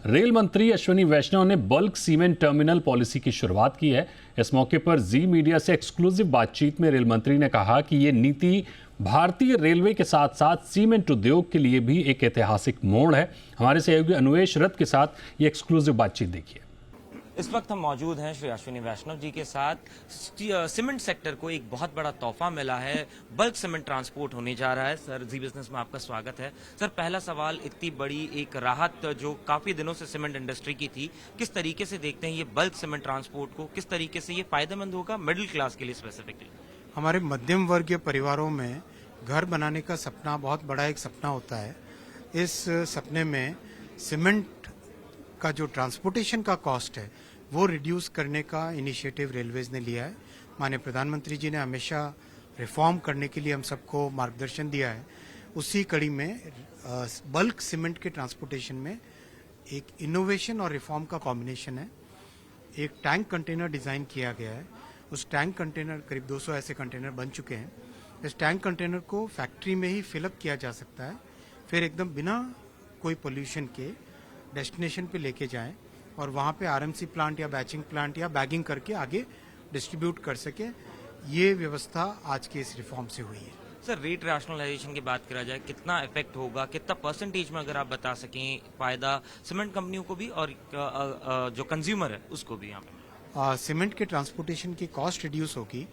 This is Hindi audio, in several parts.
रेल मंत्री अश्विनी वैष्णव ने बल्क सीमेंट टर्मिनल पॉलिसी की शुरुआत की है। इस मौके पर जी मीडिया से एक्सक्लूसिव बातचीत में रेल मंत्री ने कहा कि ये नीति भारतीय रेलवे के साथ साथ सीमेंट उद्योग के लिए भी एक ऐतिहासिक मोड़ है। हमारे सहयोगी अनुवेश रथ के साथ ये एक्सक्लूसिव बातचीत देखिए। इस वक्त हम मौजूद हैं श्री अश्विनी वैष्णव जी के साथ। सीमेंट सेक्टर को एक बहुत बड़ा तोहफा मिला है, बल्क सीमेंट ट्रांसपोर्ट होने जा रहा है। सर, जी बिजनेस में आपका स्वागत है। सर, पहला सवाल, इतनी बड़ी एक राहत जो काफी दिनों से सीमेंट इंडस्ट्री की थी, किस तरीके से देखते हैं ये बल्क सीमेंट ट्रांसपोर्ट को? किस तरीके से ये फायदेमंद होगा मिडिल क्लास के लिए स्पेसिफिकली? हमारे मध्यम वर्गीय परिवारों में घर बनाने का सपना बहुत बड़ा एक सपना होता है। इस सपने में सीमेंट का जो ट्रांसपोर्टेशन का कॉस्ट है वो रिड्यूस करने का इनिशिएटिव रेलवेज ने लिया है। माननीय प्रधानमंत्री जी ने हमेशा रिफॉर्म करने के लिए हम सबको मार्गदर्शन दिया है। उसी कड़ी में बल्क सीमेंट के ट्रांसपोर्टेशन में एक इनोवेशन और रिफॉर्म का कॉम्बिनेशन है। एक टैंक कंटेनर डिजाइन किया गया है। उस टैंक कंटेनर, करीब 200 ऐसे कंटेनर बन चुके हैं। इस टैंक कंटेनर को फैक्ट्री में ही फिलअप किया जा सकता है, फिर एकदम बिना कोई पोल्यूशन के डेस्टिनेशन पे लेके जाएं और वहाँ पे आरएमसी प्लांट या बैचिंग प्लांट या बैगिंग करके आगे डिस्ट्रीब्यूट कर सके। ये व्यवस्था आज के इस रिफॉर्म से हुई है। सर, रेट रैशनलाइजेशन की बात करा जाए, कितना इफेक्ट होगा, कितना परसेंटेज में अगर आप बता सकें, फायदा सीमेंट कंपनियों को भी और जो कंज्यूमर है उसको भी? यहाँ पे सीमेंट के ट्रांसपोर्टेशन की कॉस्ट रिड्यूस होगी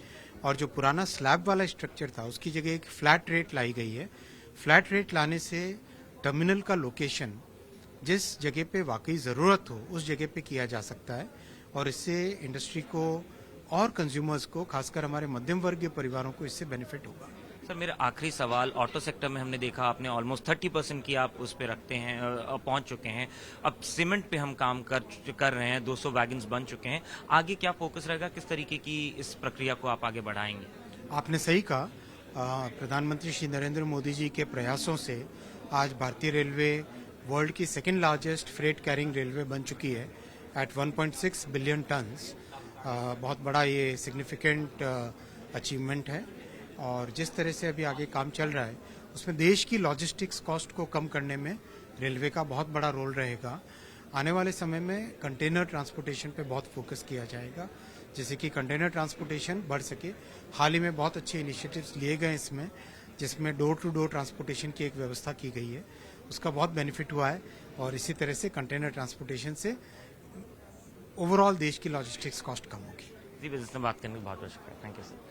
और जो पुराना स्लैब वाला स्ट्रक्चर था उसकी जगह एक फ्लैट रेट लाई गई है। फ्लैट रेट लाने से टर्मिनल का लोकेशन जिस जगह पे वाकई ज़रूरत हो उस जगह पे किया जा सकता है और इससे इंडस्ट्री को और कंज्यूमर्स को, खासकर हमारे मध्यम वर्गीय परिवारों को इससे बेनिफिट होगा। सर, मेरा आखिरी सवाल, ऑटो सेक्टर में हमने देखा आपने ऑलमोस्ट 30% की आप उस पे रखते हैं, पहुंच चुके हैं। अब सीमेंट पे हम काम कर रहे हैं, 200 वैगन्स बन चुके हैं। आगे क्या फोकस रहेगा, किस तरीके की इस प्रक्रिया को आप आगे बढ़ाएंगे? आपने सही कहा। प्रधानमंत्री श्री नरेंद्र मोदी जी के प्रयासों से आज भारतीय रेलवे वर्ल्ड की second largest freight carrying railway बन चुकी है एट 1.6 बिलियन टन्स। बहुत बड़ा ये सिग्निफिकेंट अचीवमेंट है और जिस तरह से अभी आगे काम चल रहा है उसमें देश की लॉजिस्टिक्स कॉस्ट को कम करने में रेलवे का बहुत बड़ा रोल रहेगा। आने वाले समय में कंटेनर ट्रांसपोर्टेशन पे बहुत फोकस किया जाएगा, जैसे कि कंटेनर ट्रांसपोर्टेशन बढ़ सके। हाल ही में बहुत अच्छे इनिशिएटिव्स लिए गए इसमें, जिसमें डोर टू डोर ट्रांसपोर्टेशन की एक व्यवस्था की गई है, उसका बहुत बेनिफिट हुआ है और इसी तरह से कंटेनर ट्रांसपोर्टेशन से ओवरऑल देश की लॉजिस्टिक्स कॉस्ट कम होगी। जी बिजनेस में बात करने के बहुत बहुत शुक्रिया। Thank you sir.